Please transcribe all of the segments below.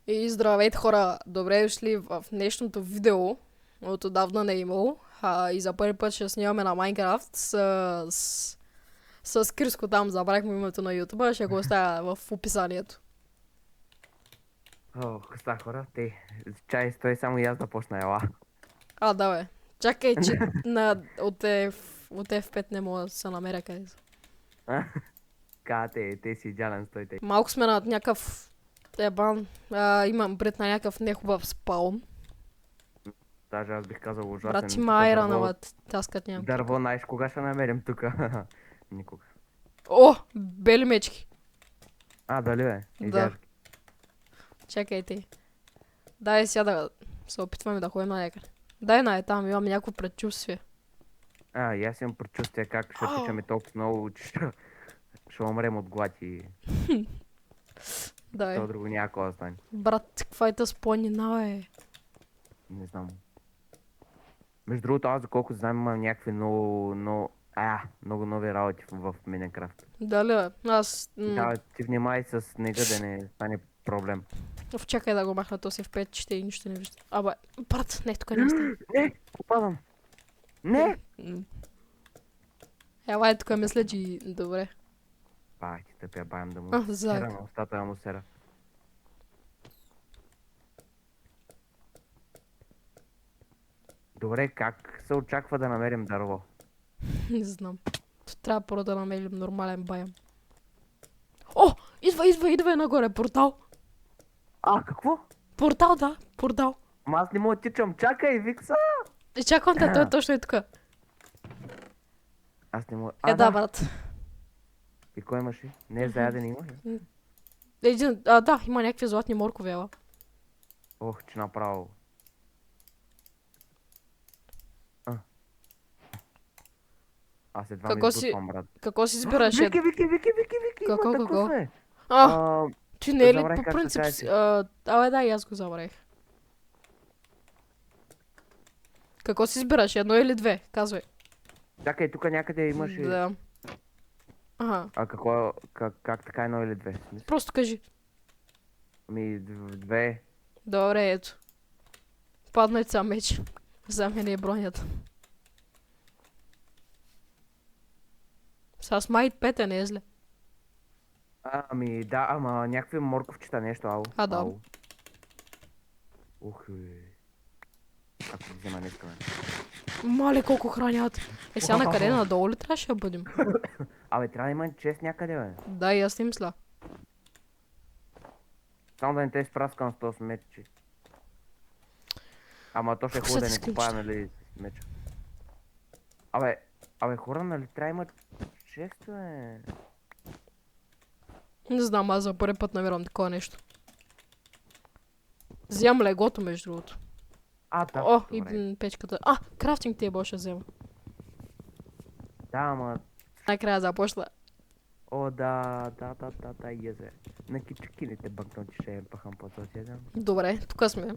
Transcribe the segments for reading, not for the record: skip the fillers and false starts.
И здравейте хора! Добре дошли в днешното видео. От отдавна не е имало. И за първи път ще снимаме на Майнкрафт с Криско там. Забравихме името на ютуба. Ще го оставя в описанието. О, коста хора, чай, стой само и аз да почна, ела. Да бе. Чакай, че от F5 не мога да се намеря къде са. Те си идеален, стой те. Малко сме на някакъв ебан. Имам пред на някакъв нехубав спаун. Даже аз бих казал Брат, ужасен. има Тук айран, дърво, ама таскат нямам. дърво, знаеш кога ще намерим тук? Никога. О! Бели мечки. Дали бе? Да. Изяжки. Чакайте. Дай сега да се опитваме да ходим на някъде. Дай там, имам някакво предчувствие. И аз имам предчувствие как ще тичаме толкова много, че ще умрем от глад и Дай. то друго някакво да стане. Брат, каква е тази планина, бе? Не знам. Между другото, аз доколко знам, имам някакви много нови работи в Майнкрафт. Дали, бе? Аз... Да, ти внимай с снега да не стане проблем. Чакай да го махна този в 5, че и нищо не вижда. Брат, не, тук не стане. Не, попадам. Не! Елай, тук мисля, че... Добре. Ти тъпя баям да му Зак. сера на устата, да му сера. Добре, как се очаква да намерим дърво? Не знам. Трябва първо да намерим нормален байам. О! Идва нагоре, портал. Какво? Портал, да, портал. Аз не мога тичам, чакай, Викса! Чакам те, той е точно и тук. Аз не мога... Да, брат. И кой имаше? Не, заяден имаш? Да, има някакви златни моркови, ела. Ох, че направо. Аз едва ми избутвам, брат. Какво си избираш? Вики! Какво? Има такъв е! Ти не е ли забравих по как се принцип... казваше. Да, и аз го забравих. Какво си избираш? Едно или две? Казвай. Чакай, тук някъде имаше... Да. Какво? Как така едно или две? Просто кажи. Две. Добре, ето. Падна и ця меч. За мен е бронята. С май 5 не е зле. Да, ама някакви морковчета, нещо, ало. Да. Ало. Ух, ако ги взема днеска, бе. Мале, колко хранят. Сега на къде? Надолу ли трябваше да бъдем? Трябва да има чест някъде, бе. Да, и аз не мисля. Само да не те изпраскам с този меч. Ама то ще е хубаво да не купая, нали, с меча. Хора, нали трябва да има чест, бе. Не знам, аз за първи път намирам такова нещо. Вземам легото, между другото. Да. И печката. Крафтинг тейбъл ще взема. Да, ама... Най-края започна. Да, езе. На кичакините банкноти ще пахам по този ден. Добре, тук сме.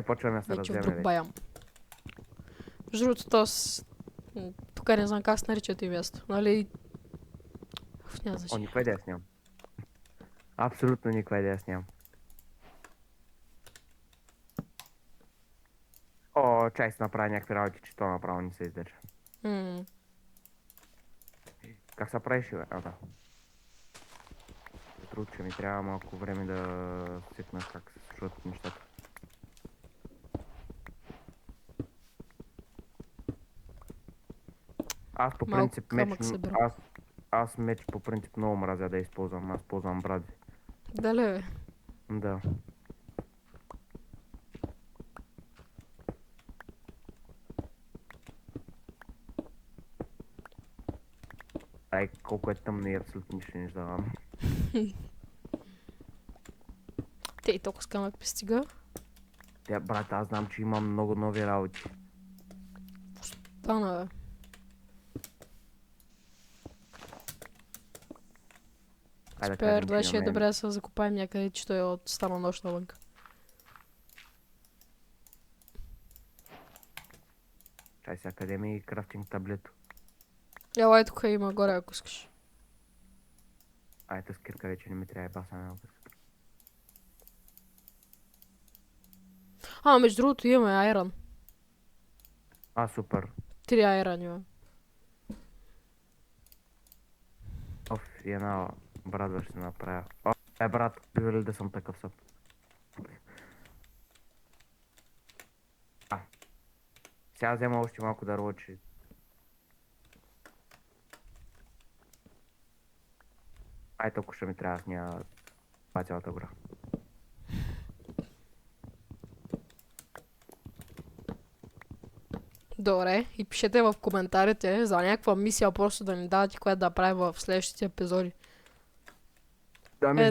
Почваме да се Вече в разгледаме друг вече. баям. Между другото, тук не знам как се нарича това място. Нали? Няма значение. Никаква идея нямам. Абсолютно никаква идея нямам. Чай се направя някакви работи, че то направо не се издържа. Как се правиш, бе? Да. Другото, че ми трябва малко време да сетна как се случват нещата. Аз по принцип меч по принцип много мразя да използвам. Аз ползвам бради. Дали, бе? Да. Колко е тъмно и абсолютно нищо не издавам. Те и толкова скамък пристига. Брат, аз знам, че имам много нови работи. Стана, бе. Супер, това ще е добре да се закопаем някъде, че той е от стана нощ навънка. Чай сега, къде ми е крафтинг таблето? Елай, тук има горе, ако искаш. Тази скирка вече не ми трябва да баса на. Между другото имаме айрон. Супер. 3 айрон имаме. И една брадва ще направя. Брат, ли да съм такъв съп. Сега взема още малко дърво, че... Толкова ще ми трябва, аз няма... Това цялата гора. Добре, и пишете в коментарите за някаква мисия, просто да ни давате, която да правим в следващите епизоди.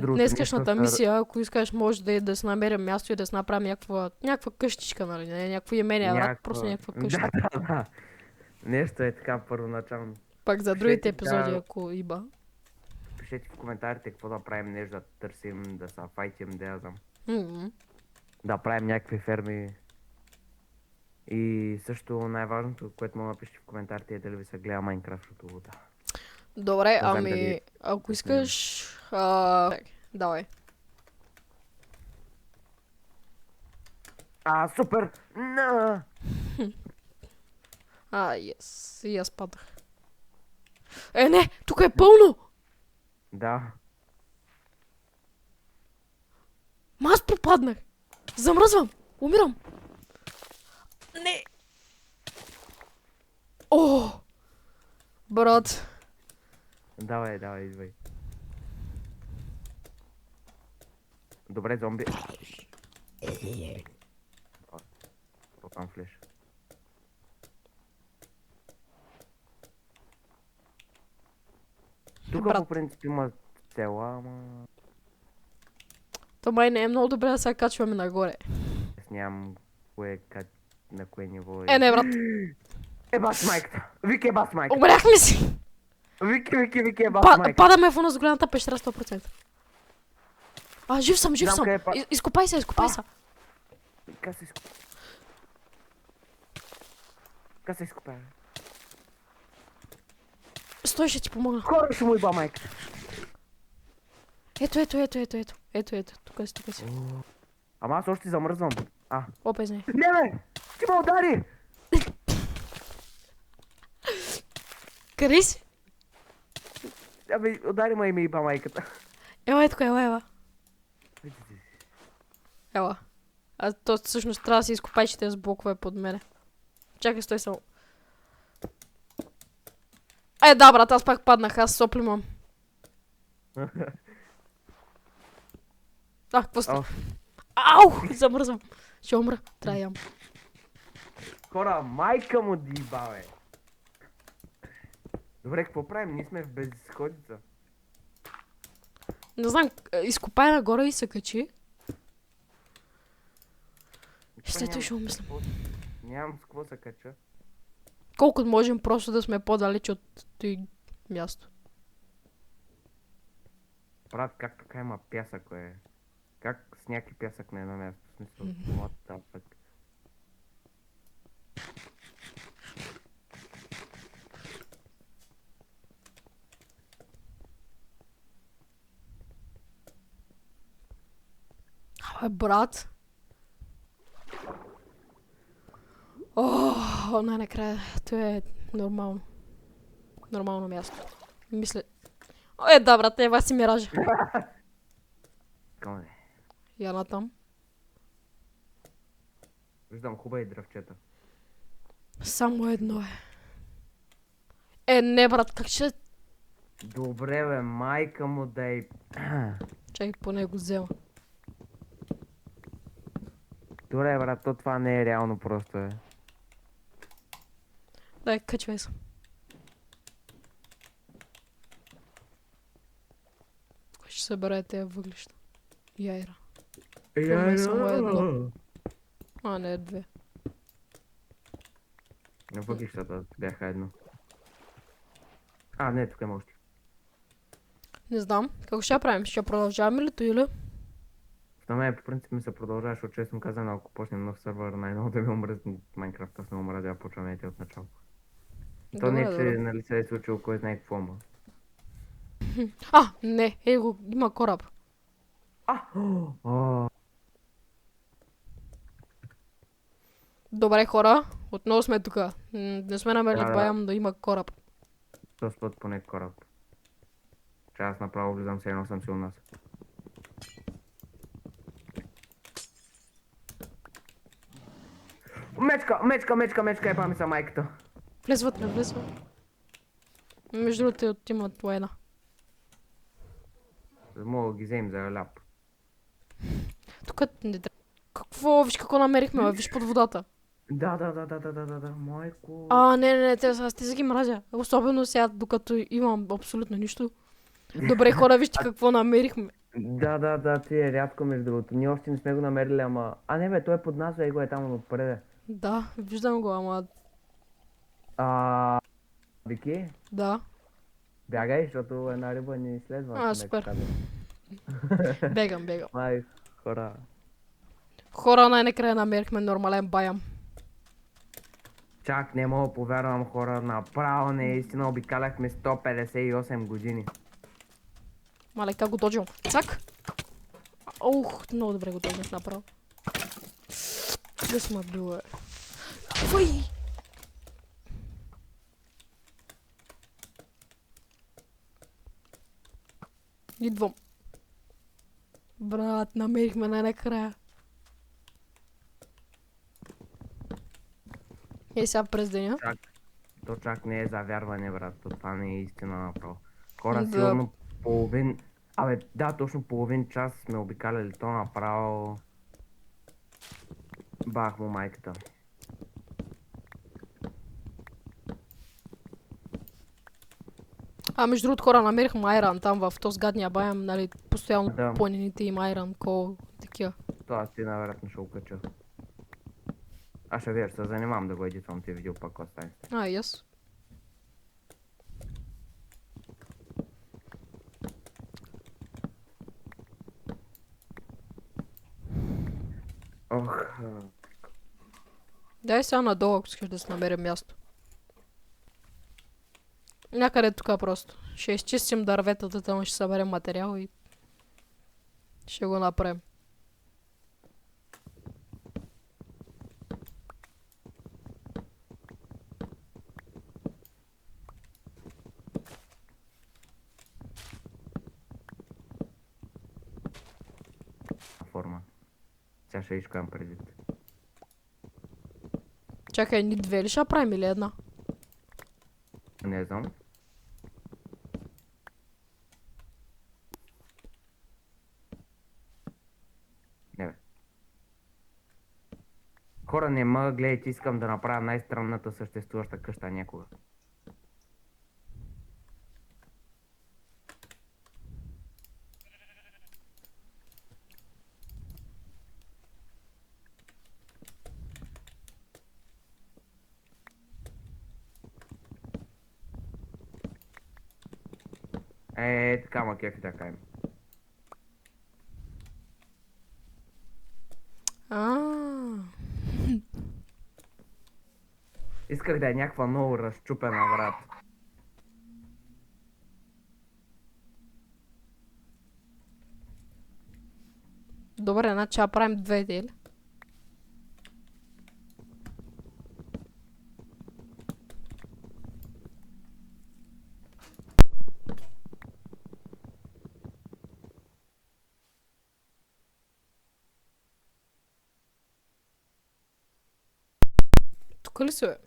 Днескашната мисия, ако искаш, може да си намерим място и да си направим някаква къщичка, нали? Не някакво имение, брат, просто някаква къща. Да. Нещо е така първоначално. Пак за другите епизоди, ако иба. Пишете в коментарите какво да правим, нещо да търсим, да се файтим, да я знам. Да правим някакви ферми. И също най-важното, което мога да пишете в коментарите е дали ви се гледа Майнкрафт, защото да. Добре, ако искаш... Давай. Супер! Yes. И аз падах. Не! Тук е пълно! Да. Аз попаднах! Замръзвам! Умирам! Не! Брат! Давай, идвай. Добре, зомби. Попам флеш. Тук по принцип има цела, ама... То май не е много добре да се качваме нагоре. Аз нямам на кое ниво е. Не, брат. Бас майката! Вики бас майката! Умряхме си! Вики бас майката! Падаме в една с голямата пещера 100%. Жив съм! Изкопай се! Как се изкопай? Стой, ще ти помогна. Хора ще му иба майката! Ето. Тук си. Ама аз още замръзвам. Опа, извиняй. Не бе! Ти ме удари! Къде си? Удари ме и ми иба майката. Ела. Ела. То всъщност трябва да си изкопаеш тези блокове под мене. Чакай, стой само. Да, брат, аз пак паднах, аз сопли имам. Какво става? Ау! Замръзвам. Ще умра. Трябва да ям. Хора, майка му диба, бе. Добре, какво правим? Ние сме в безисходица. Не знам, изкопай нагоре и се качи. След това ще умислям. Нямам с какво се кача. Колкото можем просто да сме по-далеч от той място. Брат, как така има пясък, бе? Как сняг и пясък на едно място? В смисъл, what the fuck? Брат. Най-накрая. Това е нормално. Нормално място. Мисля... Да, брат, ева си миража. Къде? Я натам. Виждам хубави дръвчета. Само едно е. Не, брат, как ще... Добре, бе, майка му дай. Чакай, поне го взема. Добре, брат, това не е реално просто, е. Дай, качвай се. Ще събере тези въглища. Яйра. Това е само едно. Не, две. Въглищата бяха едно. Не, тук има още. Не знам. Какво ще правим? Ще продължаваме ли то или? На мен по принцип ми се продължава, защото честно казано, ако почнем нов сървър, най-много да ми омръзне Майнкрафт, аз не омразя, почваме от начало. То не е, че нали се е случило кой знае какво, ма. Не, има кораб. Добре, хора, отново сме тука. Не сме намерили Да. баям да има кораб. Този път поне кораб. Че аз направо влизам се едно съм си у нас. Мечка, ебам са майката. Влез вътре, влез вътре. Между другото имат война. Мога да ги вземем за ляп. Тук не трябва. Какво? Виж какво намерихме, бе. Виж под водата. Да, майко. Не, аз те ги мразя. Особено сега, докато имам абсолютно нищо. Добре, хора, вижте какво намерихме. Да, ти е рядко между другото. Ние още не сме го намерили, ама... А не бе, той е под нас, бе, го е там отпред. Да, виждам го, ама... Вики, Да. бягай, защото една риба ни изследва. Супер. Бегам. Май, хора. Хора, най-накрая намерихме нормален баям. Чак не мога да повярвам, хора, направо наистина обикаляхме 158 години. Мале, как го доджам? Цак! Много добре го доджах направо. Къде сме бил, Фъй! Идвам. Брат, намерихме най-накрая. Сега през деня. То чак не е завярване, брат. Това не е истина направо. Хора, Да. сигурно половин... Абе, да, точно половин час сме обикаляли то направо. Бах му майката. Между другото, хора, намерихме айран там в този гадния баям, нали, постоянно Да. планините им айран, кол, такива. Това си най-вероятно ще го кача. Аз ще видя, ще се занимавам да го едитвам тези видео пак остане. Yes. Ох. Дай сега надолу, ако искаш да си намерим място. Някъде тук просто. Ще изчистим дърветата, там ще съберем материал и ще го направим. Форма. Сега ще искам предвид. Чакай, ни две ли ще правим или една? Не знам. Не бе. Хора, не ме гледайте, искам да направя най-странната съществуваща къща някога. Така ма кефи да кажем. Исках да е някаква много разчупена, брат. Добре, значи ще правим две дели. Тук ли си, бе?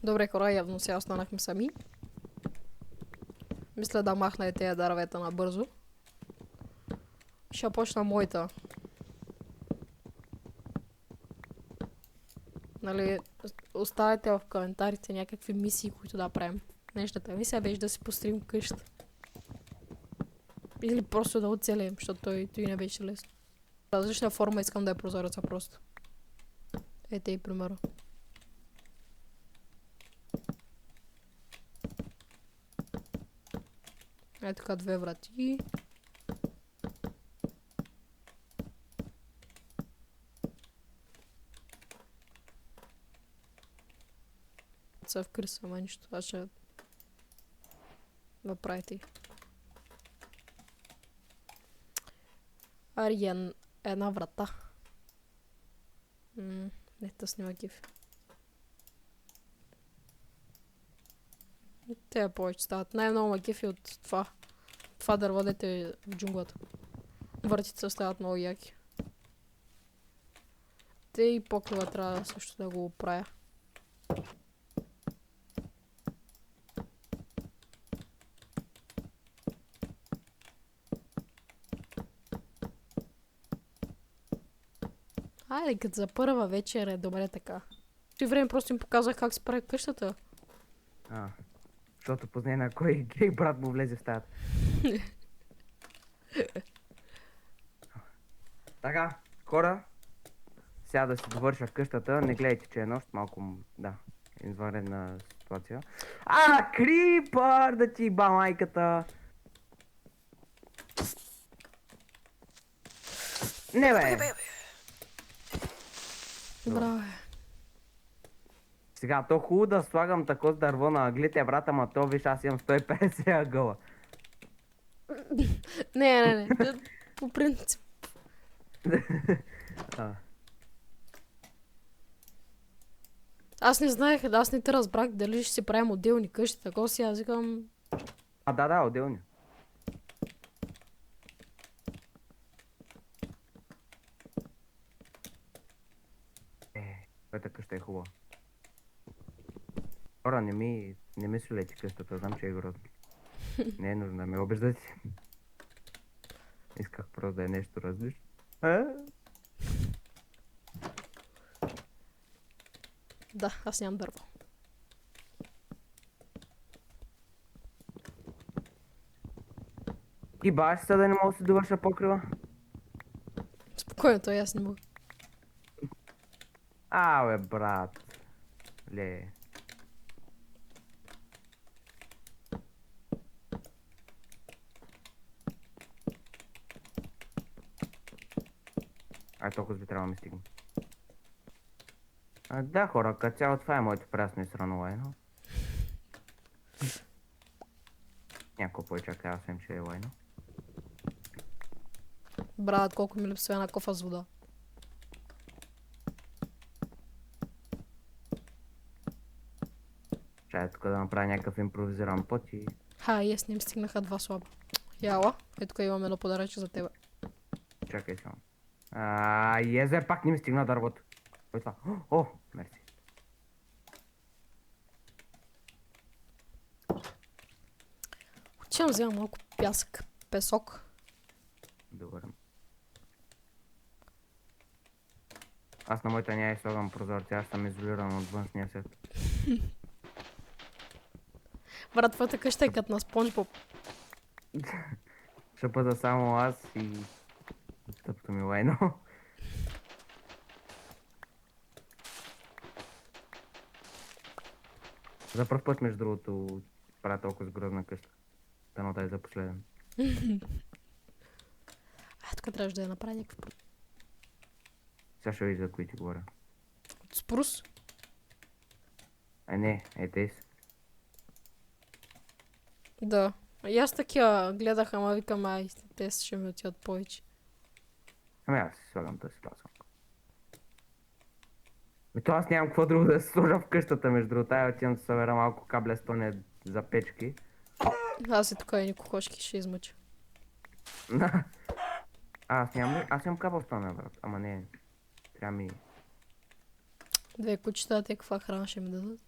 Добре, хора, явно сега останахме сами. Мисля да махна и тези дървета набързо. Ще почна моята. Нали, оставяйте в коментарите някакви мисии, които да правим. Днешната мисия беше да си построим къща. Или просто да оцелеем, защото той не беше лесно. Различна форма искам да е прозореца просто. Ете и примерно. Ето така 2 врати. Са вкъри сама нищо. Аз ще направите. Ариен, една врата. Не, тъс няма кеф. Те повече стават. Най-много ма кефи от това. Това дърво, дете е в джунглата. Въртица стават много яки. Те и покрива трябва също да го оправя. Айде, като за първа вечер е добре така. Ти време просто им показах как се прави къщата. Защото познай на кой гей брат му влезе в стаята. Така, хора, сега да си довърша къщата, не гледайте, че е нощ, малко, да, извънредна ситуация. Крипър, да ти ба майката! Не бе! Браво. Сега, то хубаво да слагам тако с дърво на аглите, брата, ма то виж, аз имам 150 ъгъла. Не. По принцип. Аз не знаех, аз не те разбрах дали ще си правим отделни къщи, тако си аз викам... Да, отделни. Твоята къща е хубава. Хора, не ми солете къщата, знам, че е грозно. Не е нужно да ме обиждате. Исках просто да е нещо различно. Да, аз нямам дърво. И баш са да не мога да се довърша покрива? Спокойно, той аз не мога. Бе, брат. Ле. Толкова би трябвало да ми стигне. Да, хора, като цяло това е моето прясно и срано лайно. Някой по-чака, аз съм, че е лайно. Брат, колко ми липсва една кофа с вода. Чай тук да направя някакъв импровизиран път и... И аз не им стигнаха 2 слаба. Яла, тук имам едно подаръче за тебе. Чакай само. Езе, пак не ми стигна дървото. Кой това? Мерси. Отивам взема малко пясък, песок. Добре. Аз на моята няма слагам прозорци, аз съм изолиран от външния свет. Брат, твоята къща е като на Спонжбоб. Ще бъда само аз и... тъпто ми лайно. За пръв път, между другото, правя толкова сгрозна къща. Дано да е за последен. Тук трябваше да я направя някакъв... Сега ще види за кои ти говоря. От спрус? Не, тези. Да. И аз такива гледах, ама викам, те ще ми отиват повече. Аз си слагам тази пасък. То аз нямам какво друго да се сложа в къщата, между другото. Отивам да събера малко каблестоне за печки. Аз и тук и ни кокошки ще измъча. Аз имам каблестоне, брат. Ама не. Трябва ми... 2 кучета, те каква храна ще ми дадат?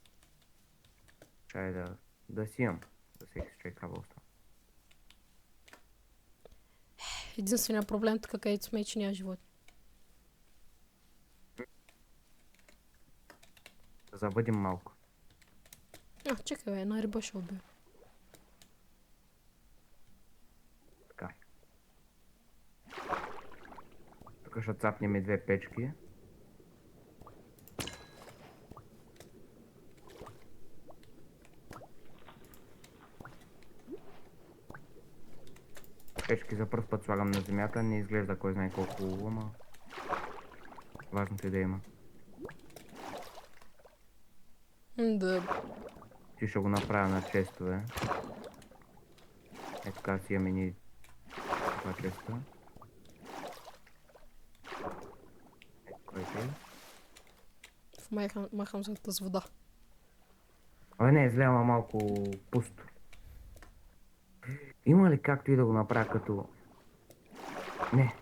Чай да си имам. За всеки случай каблестон. Единственият проблем тук, където сме, че няма живот. Да завъдим малко. Чекай, бе, една риба ще убия. Така. Тук ще цапнем и 2 печки. Печки за пръв път слагам на земята, не изглежда кой знае колко хубаво, ама важното е да има. Да. Ти ще го направя на честове. Ето така си имаме ни 2 честа. Ето кой е. Махам се с вода. Абе не, зле, ама малко пусто. Има ли както и да го направя като... Не.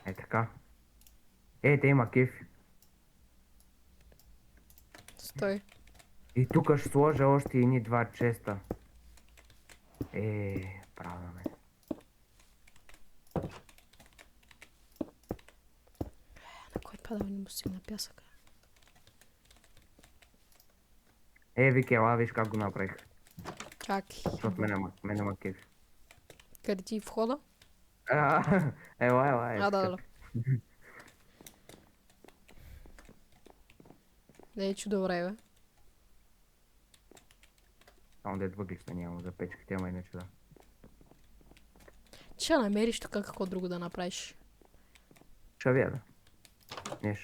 Е така. Те има кеф. Стой. И тук ще сложа още едни 2 честа. Правда ме. На кой пада не му си на пясъка? Вики, ела, виж как го направих. Как? Защото мене ма кеф. Къде ти входа? Ела, Да. Не е чудо добре, бе. Само дед въглища нямам за печките, ама иначе да. Ще намериш тук какво друго да направиш. Ще видя. Не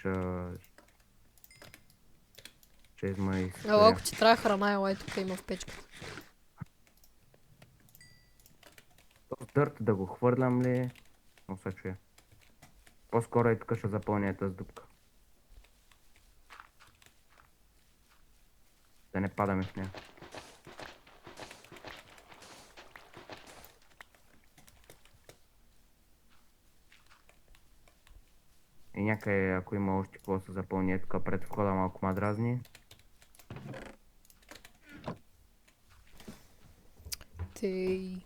ще измай с... Ела, ако ти трябва храна, ела, тук има в печката. Дърт да го хвърлям ли? Но се чуя. По-скоро и тук ще запълня тази дупка. Да не падаме в нея. И някъде, ако има още какво се запълни, тук пред входа малко ма дразни. Тей.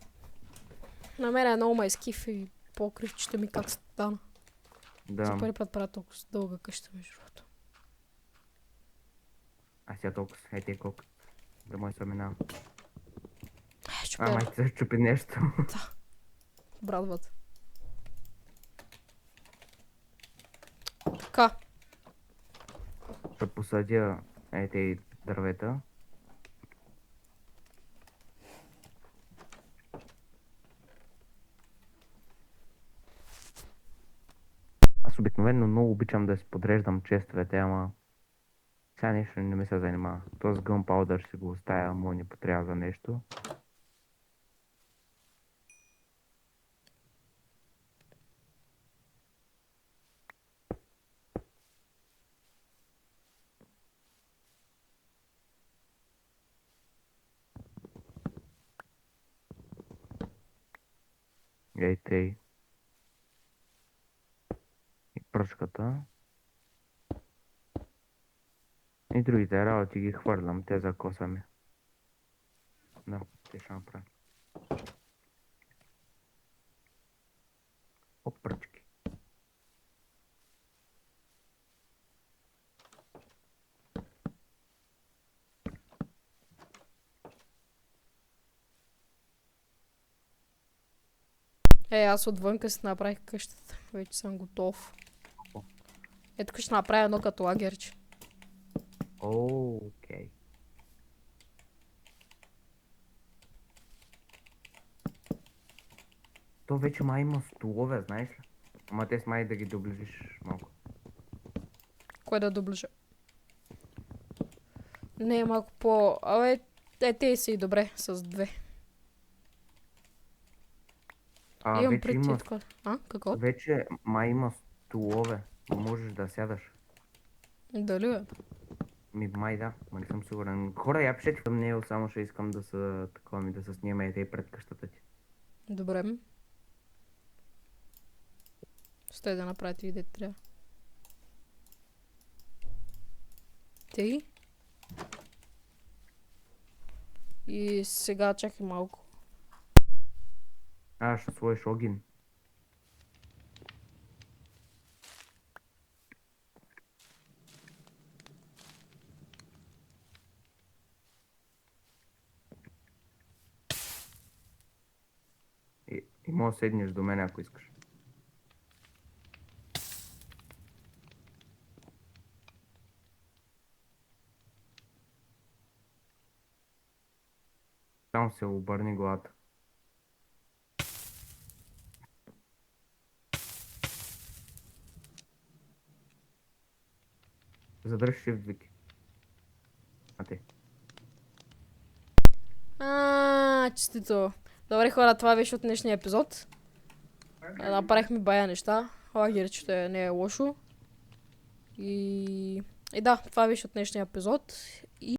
На мен е много ма изкиф и покривчето ми как стана. За Да. първи път правя толкова дълга къща, между другото. А сега толкова ей колко. Да мой се минава. Чупя. Май се чупи нещо. Брадват. Така. Ще посадя тези дървета. Аз обикновено много обичам да си подреждам честовете, ама сега нещо не ми се занимава. Този гънпаудър си го оставя, му не потрябва за нещо. Ей тъй. И пръчката. И другите работи ги хвърлям, те закосаме. Да, те ще направя. Оп, пръчки. Аз отвънка си направих къщата. Вече съм готов. Ето тук ще направя едно като лагерче. Окей. То вече май има столове, знаеш ли? Ама те с май да ги доближиш малко. Кой да доближа? Не е малко по... Абе, те са и добре с 2. Имам Вече предвид има, така. Какво? вече май има столове. Можеш да сядаш. Дали бе? Май да, ма не съм сигурен. Хора, я пишете към него, само ще искам да са такова ми, да се снимаме и пред къщата ти. Добре. Стой да направя ти дете трябва. Тей. И сега чакай малко. Ще сложиш огин. И може да седнеш до мен, ако искаш. Само се обърни главата. Задръж Shift, Вики. А ти. Честито. Добре хора, това беше от днешния епизод. Направихме бая неща. Лагерчето не е лошо. И да, това беше от днешния епизод.